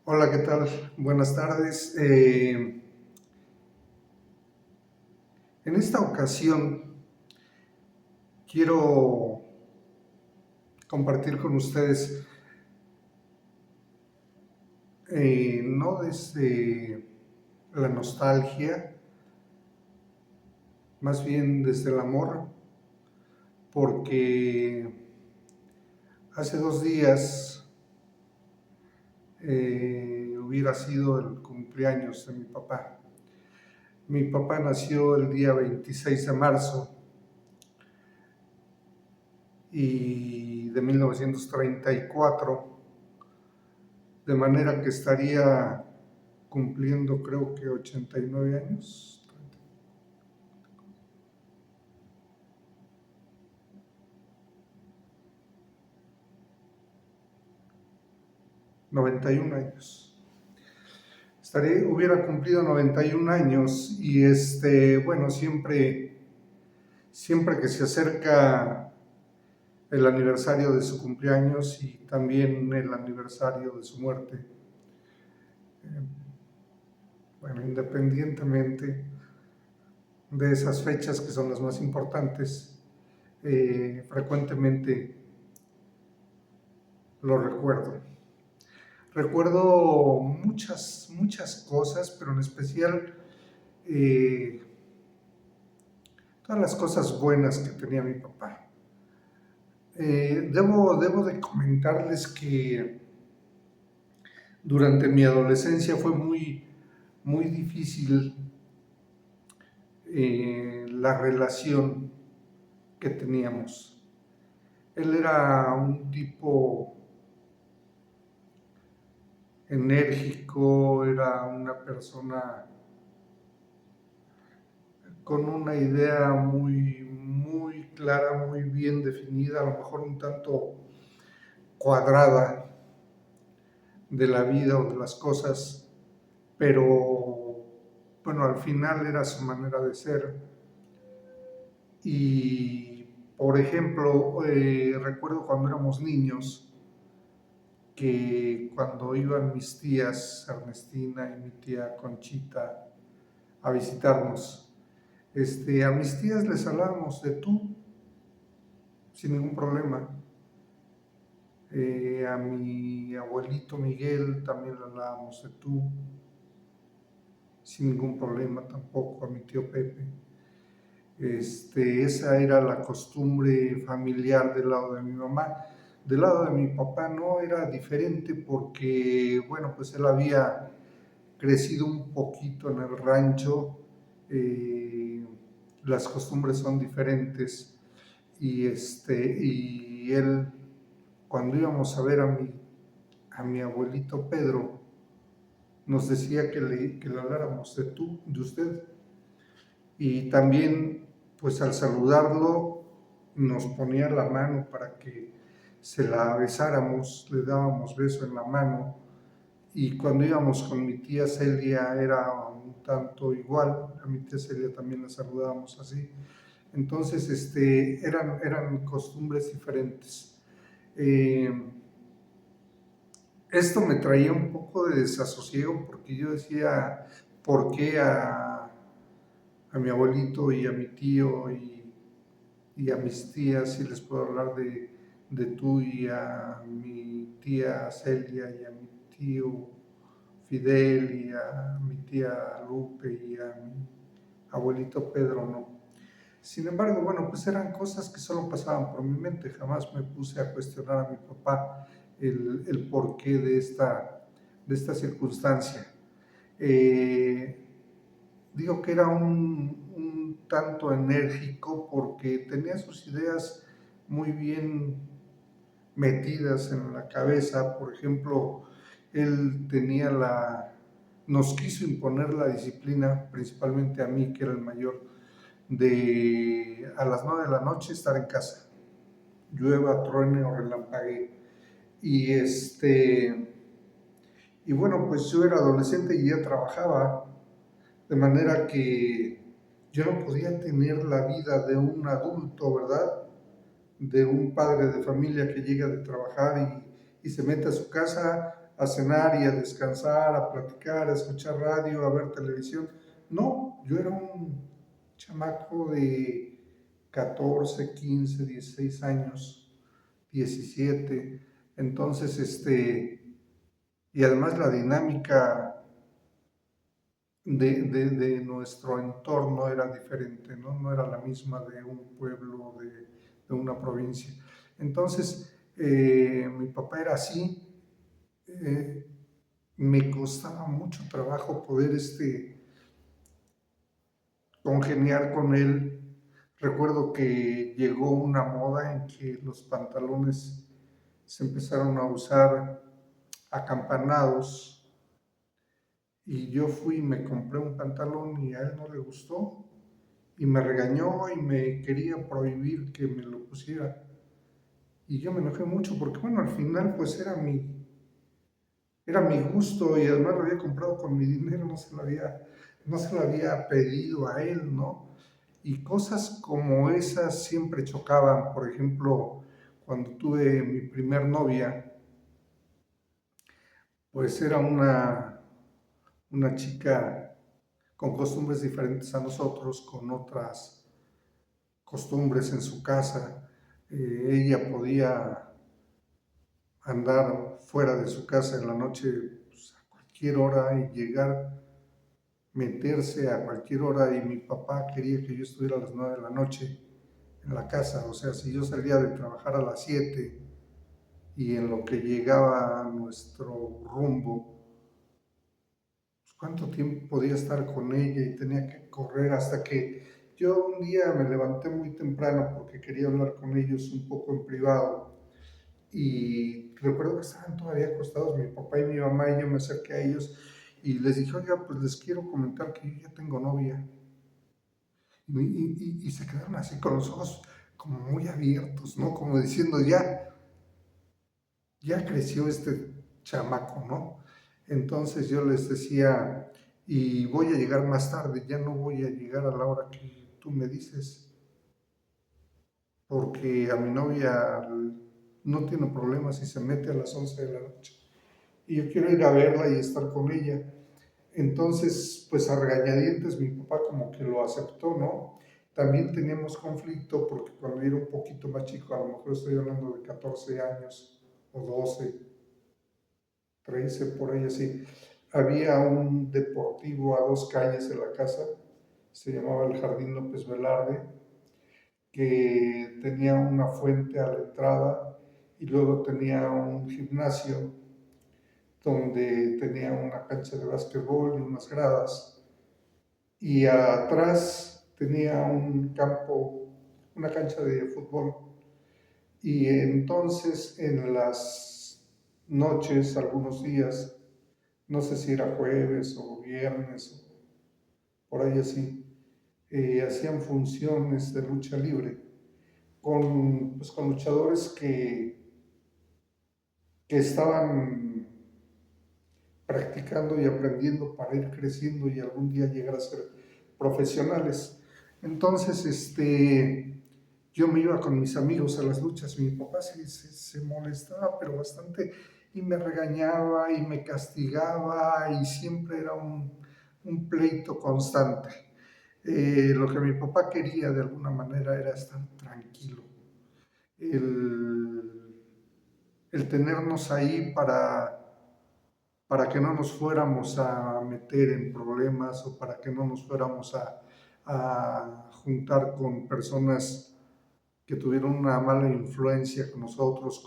Hola, ¿qué tal? Buenas tardes. En esta ocasión quiero compartir con ustedes, no desde la nostalgia, más bien desde el amor, porque hace 2 días hubiera sido el cumpleaños de mi papá. Mi papá nació el día 26 de marzo y de 1934, de manera que estaría cumpliendo creo que 89 años, 91 años. Hubiera cumplido 91 años y bueno, siempre que se acerca el aniversario de su cumpleaños y también el aniversario de su muerte, bueno, independientemente de esas fechas que son las más importantes, frecuentemente lo recuerdo. Recuerdo muchas cosas, pero en especial eh, todas las cosas buenas que tenía mi papá. Debo de comentarles que durante mi adolescencia fue muy difícil la relación que teníamos. Él era un tipo enérgico, era una persona con una idea muy clara, muy bien definida, a lo mejor un tanto cuadrada de la vida o de las cosas, pero bueno, al final era su manera de ser. Y, por ejemplo, recuerdo cuando éramos niños, que cuando iban mis tías Ernestina y mi tía Conchita a visitarnos, a mis tías les hablábamos de tú, sin ningún problema. A mi abuelito Miguel también le hablábamos de tú, sin ningún problema tampoco, a mi tío Pepe. Esa era la costumbre familiar del lado de mi mamá. Del lado de mi papá no era diferente porque, bueno, pues él había crecido un poquito en el rancho, eh, las costumbres son diferentes y él, cuando íbamos a ver a mi abuelito Pedro, nos decía que le habláramos de tú, de usted. Y también, pues al saludarlo, nos ponía la mano para que se la besáramos, le dábamos beso en la mano. Y cuando íbamos con mi tía Celia era un tanto igual, a mi tía Celia también la saludábamos así. Entonces, eran costumbres diferentes. Eh, Esto me traía un poco de desasosiego porque yo decía, ¿por qué a mi abuelito y a mi tío y a mis tías si les puedo hablar de tú, y a mi tía Celia y a mi tío Fidel y a mi tía Lupe y a mi abuelito Pedro no? Sin embargo, bueno, pues eran cosas que solo pasaban por mi mente, jamás me puse a cuestionar a mi papá el porqué de esta circunstancia. Eh, Digo que era un tanto enérgico porque tenía sus ideas muy bien metidas en la cabeza. Por ejemplo, él nos quiso imponer la disciplina, principalmente a mí, que era el mayor, de a las 9 de la noche estar en casa, llueva, truene o relampaguee. Y y bueno, pues yo era adolescente y ya trabajaba, de manera que yo no podía tener la vida de un adulto, ¿verdad? De un padre de familia que llega de trabajar y se mete a su casa a cenar y a descansar, a platicar, a escuchar radio, a ver televisión. No, yo era un chamaco de 14, 15, 16 años, 17. Entonces, y además la dinámica de nuestro entorno era diferente, ¿no? No era la misma de un pueblo, de una provincia. Entonces, mi papá era así, eh, me costaba mucho trabajo poder congeniar con él. Recuerdo que llegó una moda en que los pantalones se empezaron a usar acampanados y yo fui y me compré un pantalón y a él no le gustó y me regañó y me quería prohibir que me lo pusiera. Y yo me enojé mucho porque, bueno, al final pues era mi gusto y además lo había comprado con mi dinero, no se lo había pedido a él, ¿no? Y cosas como esas siempre chocaban. Por ejemplo, cuando tuve mi primer novia, pues era una chica con costumbres diferentes a nosotros, con otras costumbres en su casa. Ella podía andar fuera de su casa en la noche pues, a cualquier hora y llegar, meterse a cualquier hora y mi papá quería que yo estuviera a las 9 de la noche en la casa. O sea, si yo salía de trabajar a las 7 y en lo que llegaba a nuestro rumbo, pues, ¿cuánto tiempo podía estar con ella? Y tenía que correr hasta que yo un día me levanté muy temprano porque quería hablar con ellos un poco en privado y recuerdo que estaban todavía acostados mi papá y mi mamá y yo me acerqué a ellos y les dije, oiga, pues les quiero comentar que yo ya tengo novia. Y se quedaron así con los ojos como muy abiertos, ¿no? Como diciendo, ya creció este chamaco, ¿no? Entonces yo les decía, y voy a llegar más tarde, ya no voy a llegar a la hora que tú me dices, porque a mi novia no tiene problemas si se mete a las 11 de la noche. Y yo quiero ir a verla y estar con ella. Entonces, pues a regañadientes mi papá como que lo aceptó, ¿no? También teníamos conflicto porque cuando yo era un poquito más chico, a lo mejor estoy hablando de 14 años o 12, 13, por ahí así, había un deportivo a 2 calles de la casa, se llamaba el Jardín López Velarde, que tenía una fuente a la entrada y luego tenía un gimnasio donde tenía una cancha de básquetbol y unas gradas y atrás tenía un campo, una cancha de fútbol. Y entonces en las noches, algunos días, no sé si era jueves o viernes o por ahí así, hacían funciones de lucha libre con luchadores que estaban practicando y aprendiendo para ir creciendo y algún día llegar a ser profesionales. Entonces, yo me iba con mis amigos a las luchas, mi papá se molestaba, pero bastante, y me regañaba y me castigaba y siempre era un pleito constante. Lo que mi papá quería de alguna manera era estar tranquilo, el, el tenernos ahí para que no nos fuéramos a meter en problemas o para que no nos fuéramos a juntar con personas que tuvieron una mala influencia con nosotros,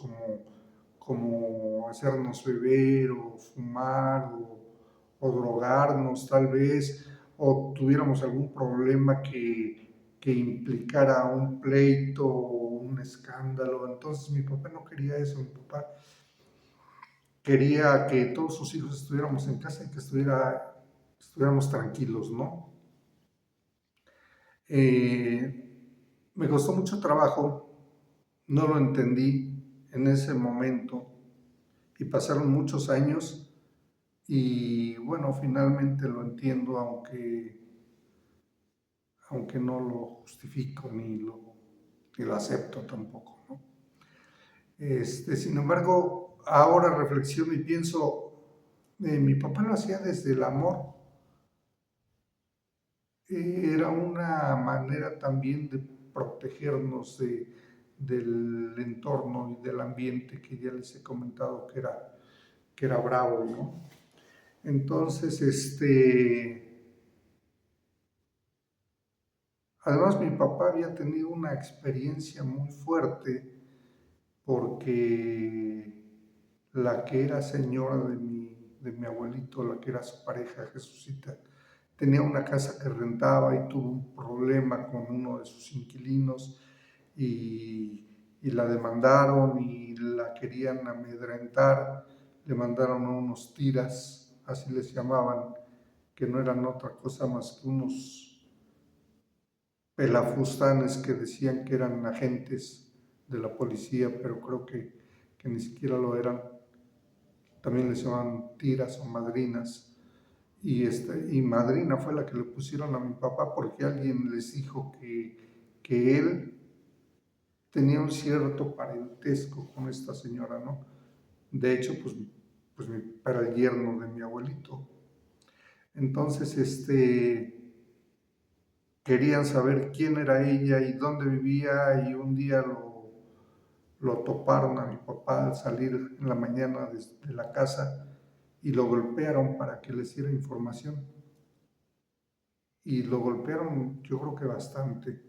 como hacernos beber o fumar o drogarnos tal vez, o tuviéramos algún problema que implicara un pleito o un escándalo. Entonces mi papá no quería eso, mi papá quería que todos sus hijos estuviéramos en casa y que estuviéramos tranquilos, ¿no? Eh, Me costó mucho trabajo, no lo entendí en ese momento y pasaron muchos años y bueno, finalmente lo entiendo, aunque no lo justifico ni lo acepto tampoco, ¿no? Sin embargo, ahora reflexiono y pienso, mi papá lo hacía desde el amor. Era una manera también de protegernos del entorno y del ambiente que ya les he comentado que era bravo, ¿no? Entonces, además mi papá había tenido una experiencia muy fuerte porque la que era señora de mi abuelito, la que era su pareja, Jesucita, tenía una casa que rentaba y tuvo un problema con uno de sus inquilinos y la demandaron y la querían amedrentar, le mandaron a unos tiras, así les llamaban, que no eran otra cosa más que unos pelafustanes que decían que eran agentes de la policía, pero creo que ni siquiera lo eran. También les llamaban tiras o madrinas. Y madrina fue la que le pusieron a mi papá porque alguien les dijo que él tenía un cierto parentesco con esta señora, ¿no? De hecho, pues para el yerno de mi abuelito. Entonces, querían saber quién era ella y dónde vivía y un día lo toparon a mi papá al salir en la mañana de la casa y lo golpearon para que les diera información. Y lo golpearon yo creo que bastante.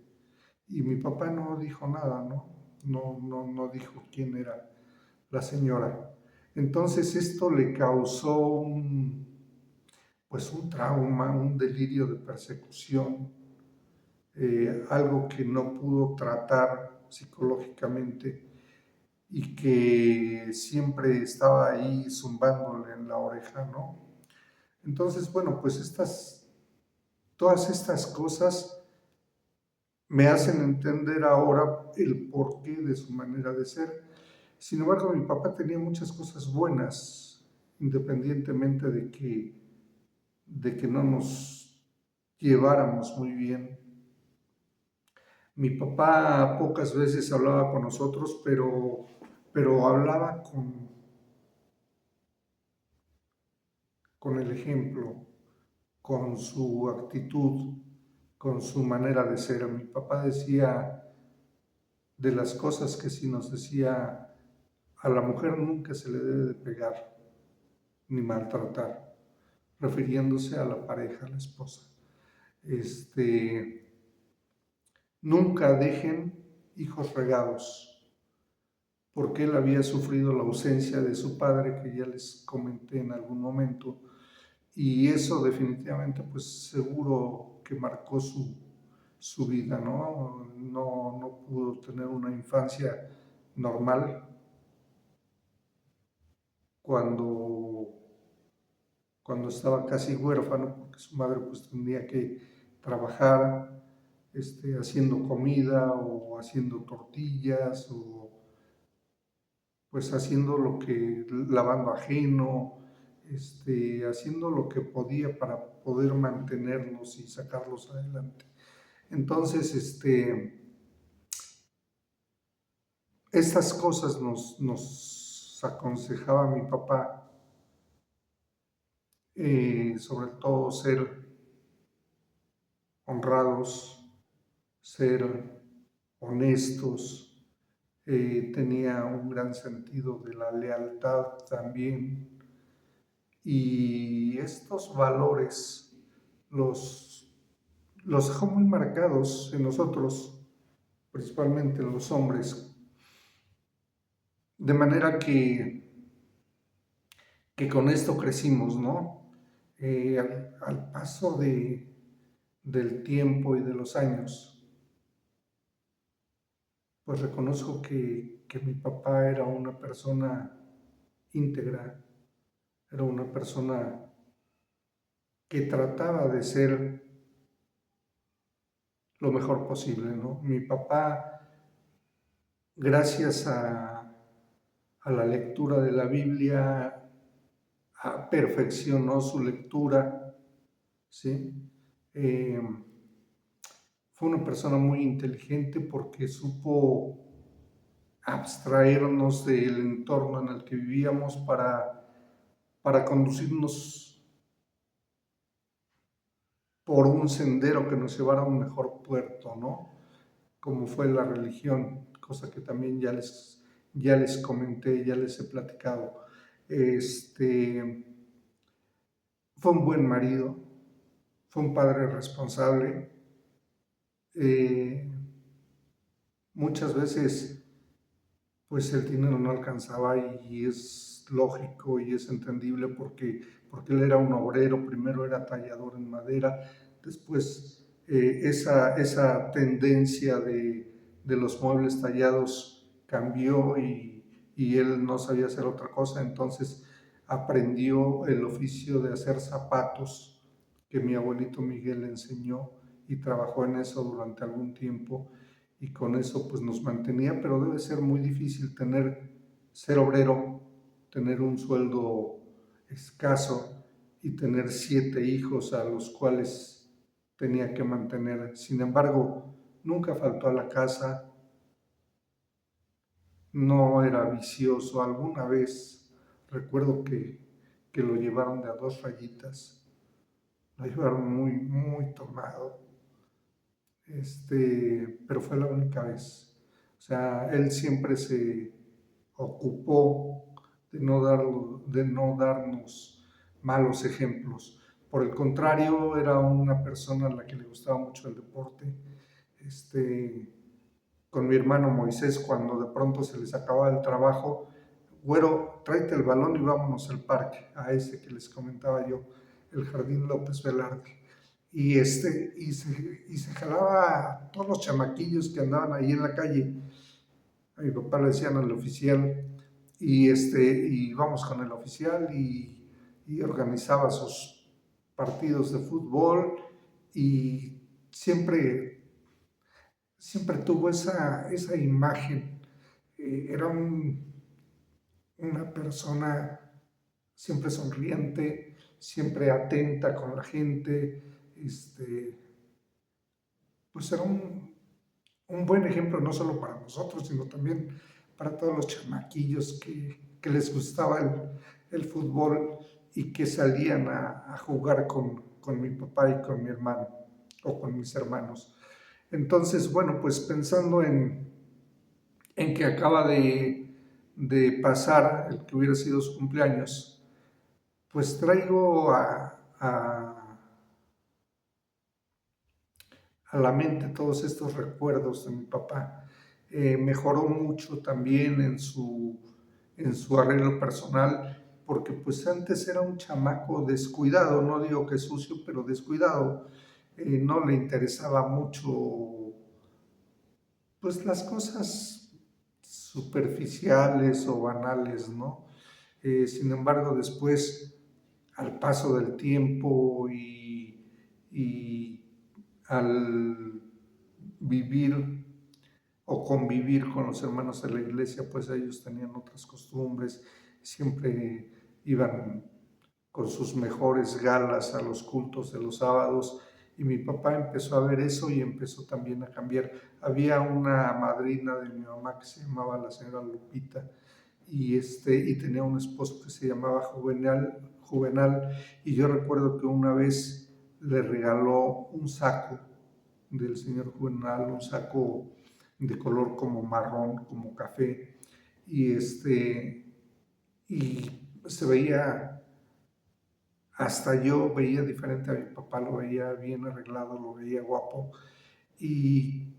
Y mi papá no dijo nada, ¿no? No dijo quién era la señora. Entonces esto le causó pues un trauma, un delirio de persecución, algo que no pudo tratar psicológicamente y que siempre estaba ahí zumbándole en la oreja, ¿no? Entonces, bueno, pues todas estas cosas me hacen entender ahora el porqué de su manera de ser. Sin embargo, mi papá tenía muchas cosas buenas, independientemente de que no nos lleváramos muy bien. Mi papá pocas veces hablaba con nosotros, pero hablaba con el ejemplo, con su actitud, con su manera de ser. Mi papá decía de las cosas que sí nos decía, a la mujer nunca se le debe de pegar ni maltratar, refiriéndose a la pareja, a la esposa. Nunca dejen hijos regados, porque él había sufrido la ausencia de su padre, que ya les comenté en algún momento, y eso definitivamente, pues seguro que marcó su vida, ¿no? No pudo tener una infancia normal cuando, cuando estaba casi huérfano, porque su madre pues tenía que trabajar haciendo comida o haciendo tortillas o pues haciendo lavando ajeno, haciendo lo que podía para poder mantenerlos y sacarlos adelante. Entonces, estas cosas nos aconsejaba mi papá, sobre todo ser honrados, ser honestos, tenía un gran sentido de la lealtad también. Y estos valores los, los dejó muy marcados en nosotros, principalmente en los hombres, de manera que con esto crecimos, ¿no? Al paso del tiempo y de los años, pues reconozco que mi papá era una persona íntegra, era una persona que trataba de ser lo mejor posible, ¿no? Mi papá, gracias a la lectura de la Biblia, perfeccionó su lectura, ¿sí? Eh, Fue una persona muy inteligente porque supo abstraernos del entorno en el que vivíamos para conducirnos por un sendero que nos llevara a un mejor puerto, ¿no? Como fue la religión, cosa que también ya les comenté, ya les he platicado. Este, fue un buen marido, fue un padre responsable. eh, Muchas veces pues el dinero no alcanzaba y es lógico y es entendible porque él era un obrero, primero era tallador en madera, después esa tendencia de los muebles tallados cambió y él no sabía hacer otra cosa, entonces aprendió el oficio de hacer zapatos que mi abuelito Miguel le enseñó y trabajó en eso durante algún tiempo y con eso pues nos mantenía, pero debe ser muy difícil ser obrero, tener un sueldo escaso y tener 7 hijos a los cuales tenía que mantener. Sin embargo, nunca faltó a la casa, no era vicioso. Alguna vez recuerdo que lo llevaron de a 2 rayitas, lo llevaron muy, muy tomado, pero fue la única vez. O sea, él siempre se ocupó de no darnos malos ejemplos. Por el contrario, era una persona a la que le gustaba mucho el deporte. Este, con mi hermano Moisés, cuando de pronto se les acababa el trabajo, güero, tráete el balón y vámonos al parque, a ese que les comentaba yo, el Jardín López Velarde. Y se jalaba a todos los chamaquillos que andaban ahí en la calle. A mi papá le decían al oficial, y vamos con el oficial y organizaba sus partidos de fútbol y siempre tuvo esa imagen. Era una persona siempre sonriente, siempre atenta con la gente, pues era un buen ejemplo no solo para nosotros, sino también para todos los chamaquillos que les gustaba el fútbol y que salían a jugar con mi papá y con mi hermano o con mis hermanos. Entonces, bueno, pues pensando en que acaba de pasar el que hubiera sido su cumpleaños, pues traigo a la mente todos estos recuerdos de mi papá. Mejoró mucho también en su arreglo personal, porque pues antes era un chamaco descuidado, no digo que sucio, pero descuidado. No le interesaba mucho pues las cosas superficiales o banales, ¿no? Sin embargo, después, al paso del tiempo y al vivir o convivir con los hermanos de la iglesia, pues ellos tenían otras costumbres, siempre iban con sus mejores galas a los cultos de los sábados y mi papá empezó a ver eso y empezó también a cambiar. Había una madrina de mi mamá que se llamaba la señora Lupita y tenía un esposo que se llamaba Juvenal y yo recuerdo que una vez le regaló un saco del señor Juvenal, un saco de color como marrón, como café y se veía, hasta yo veía diferente a mi papá, lo veía bien arreglado, lo veía guapo. Y,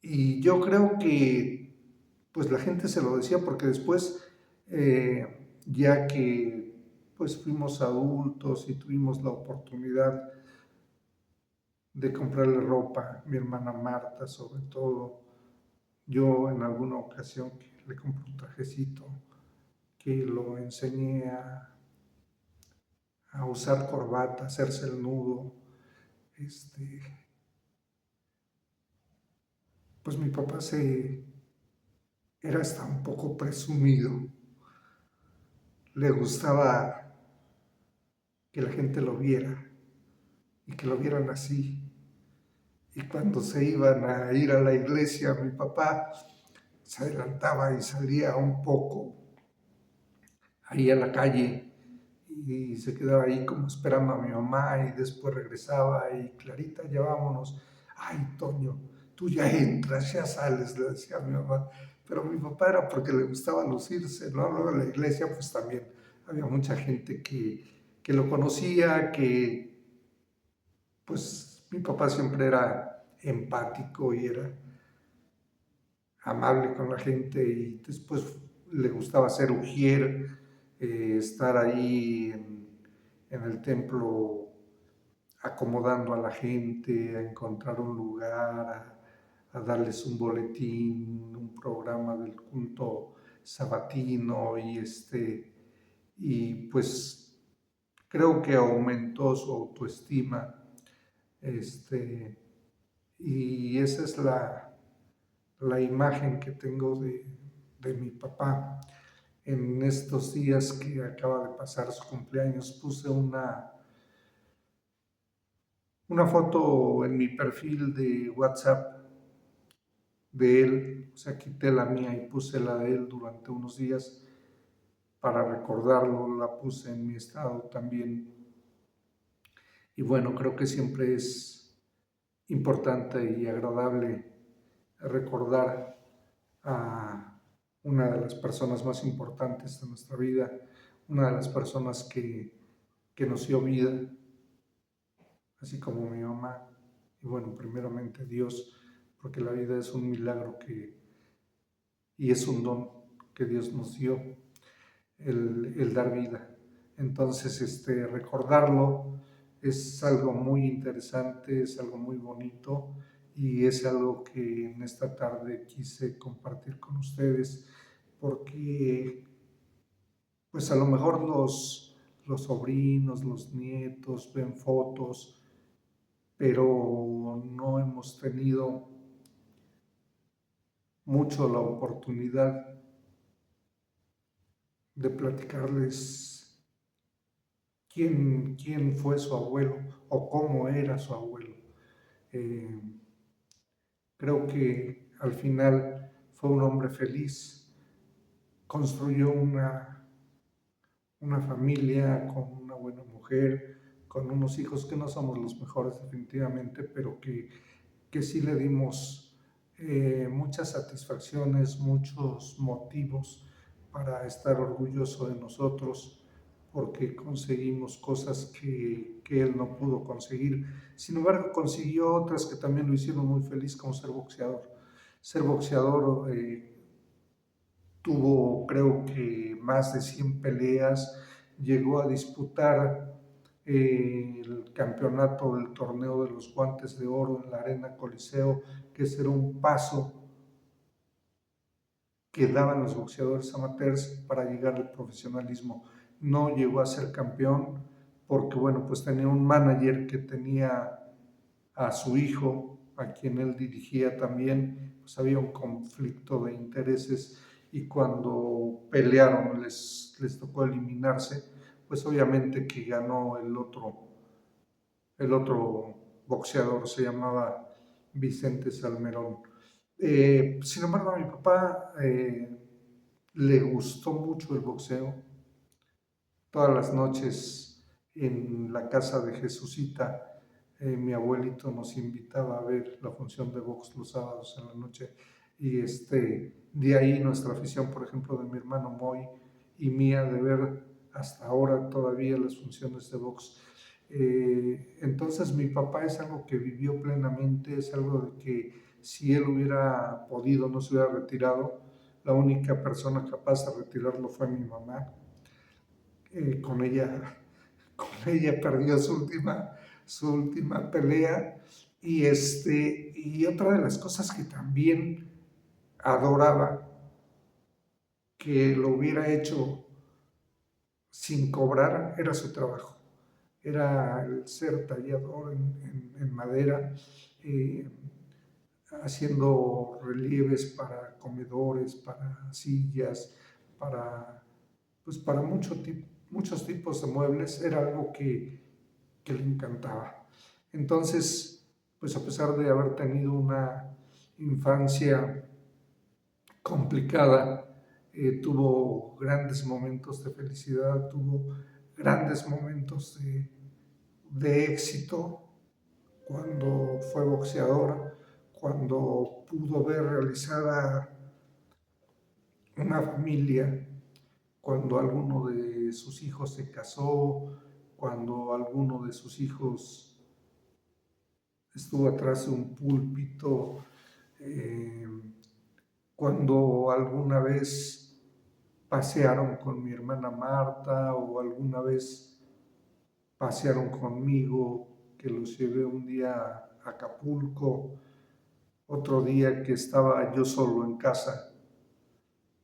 y yo creo que pues la gente se lo decía porque después, ya que pues fuimos adultos y tuvimos la oportunidad de comprarle ropa, mi hermana Marta sobre todo, yo en alguna ocasión que le compré un trajecito, que lo enseñé a usar corbata, a hacerse el nudo, este, pues mi papá era hasta un poco presumido, le gustaba que la gente lo viera y que lo vieran así. Y cuando se iban a ir a la iglesia, mi papá se adelantaba y salía un poco ahí a la calle y se quedaba ahí como esperando a mi mamá y después regresaba y Clarita, ya vámonos. Ay, Toño, tú ya entras, ya sales, le decía a mi mamá. Pero mi papá era porque le gustaba lucirse, ¿no? Luego en la iglesia pues también había mucha gente que lo conocía, que pues mi papá siempre era empático y era amable con la gente y después le gustaba ser ujier, estar ahí en el templo acomodando a la gente, a encontrar un lugar, a darles un boletín, un programa del culto sabatino y pues creo que aumentó su autoestima, este, y esa es la imagen que tengo de mi papá. En estos días que acaba de pasar su cumpleaños puse una foto en mi perfil de WhatsApp de él, o sea, quité la mía y puse la de él durante unos días para recordarlo, la puse en mi estado también. Y bueno, creo que siempre es importante y agradable recordar a una de las personas más importantes de nuestra vida, una de las personas que nos dio vida, así como mi mamá. Y bueno, primeramente Dios, porque la vida es un milagro y es un don que Dios nos dio, el dar vida. Entonces, recordarlo es algo muy interesante, es algo muy bonito y es algo que en esta tarde quise compartir con ustedes porque pues a lo mejor los sobrinos, los nietos ven fotos, pero no hemos tenido mucho la oportunidad de platicarles quién fue su abuelo o cómo era su abuelo. Eh, Creo que al final fue un hombre feliz, construyó una familia con una buena mujer, con unos hijos que no somos los mejores definitivamente, pero que sí le dimos muchas satisfacciones, muchos motivos para estar orgulloso de nosotros, porque conseguimos cosas que él no pudo conseguir. Sin embargo, consiguió otras que también lo hicieron muy feliz, como ser boxeador. Ser boxeador tuvo creo que más de 100 peleas, llegó a disputar el campeonato del torneo de los guantes de oro en la Arena Coliseo, que ese era un paso que daban los boxeadores amateurs para llegar al profesionalismo. No llegó a ser campeón porque, bueno, pues tenía un manager que tenía a su hijo, a quien él dirigía también, pues había un conflicto de intereses y cuando pelearon les tocó eliminarse, pues obviamente que ganó el otro boxeador, se llamaba Vicente Salmerón. Sin embargo, a mi papá le gustó mucho el boxeo. Todas las noches en la casa de Jesucita, mi abuelito nos invitaba a ver la función de box los sábados en la noche y de ahí nuestra afición, por ejemplo, de mi hermano Moy y mía de ver hasta ahora todavía las funciones de box. Entonces mi papá es algo que vivió plenamente, es algo de que si él hubiera podido no se hubiera retirado, la única persona capaz de retirarlo fue mi mamá. Con ella perdió su última pelea y otra de las cosas que también adoraba que lo hubiera hecho sin cobrar era su trabajo, era el ser tallador en madera, eh, haciendo relieves para comedores, para sillas, para, pues para muchos tipos de muebles, era algo que le encantaba. Entonces, pues a pesar de haber tenido una infancia complicada, tuvo grandes momentos de felicidad, tuvo grandes momentos de éxito cuando fue boxeador, cuando pudo ver realizada una familia, cuando alguno de sus hijos se casó, cuando alguno de sus hijos estuvo atrás de un púlpito, eh, cuando alguna vez pasearon con mi hermana Marta o alguna vez pasearon conmigo, que los llevé un día a Acapulco, otro día que estaba yo solo en casa,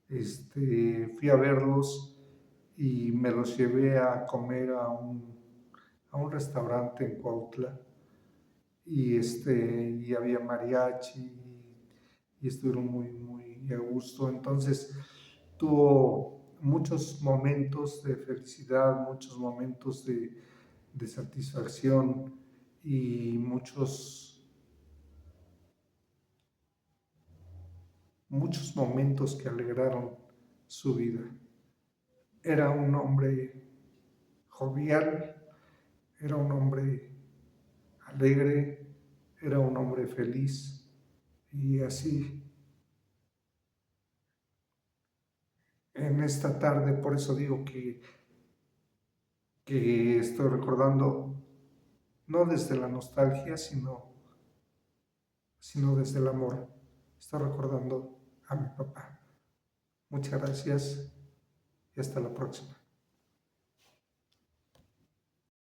fui a verlos y me los llevé a comer a un restaurante en Cuautla y había mariachi y estuvieron muy a gusto. Entonces tuvo muchos momentos de felicidad, muchos momentos de satisfacción y muchos momentos que alegraron su vida. Era un hombre jovial, era un hombre alegre, era un hombre feliz y así en esta tarde, por eso digo que estoy recordando no desde la nostalgia, sino desde el amor. Estoy recordando a mi papá. Muchas gracias y hasta la próxima.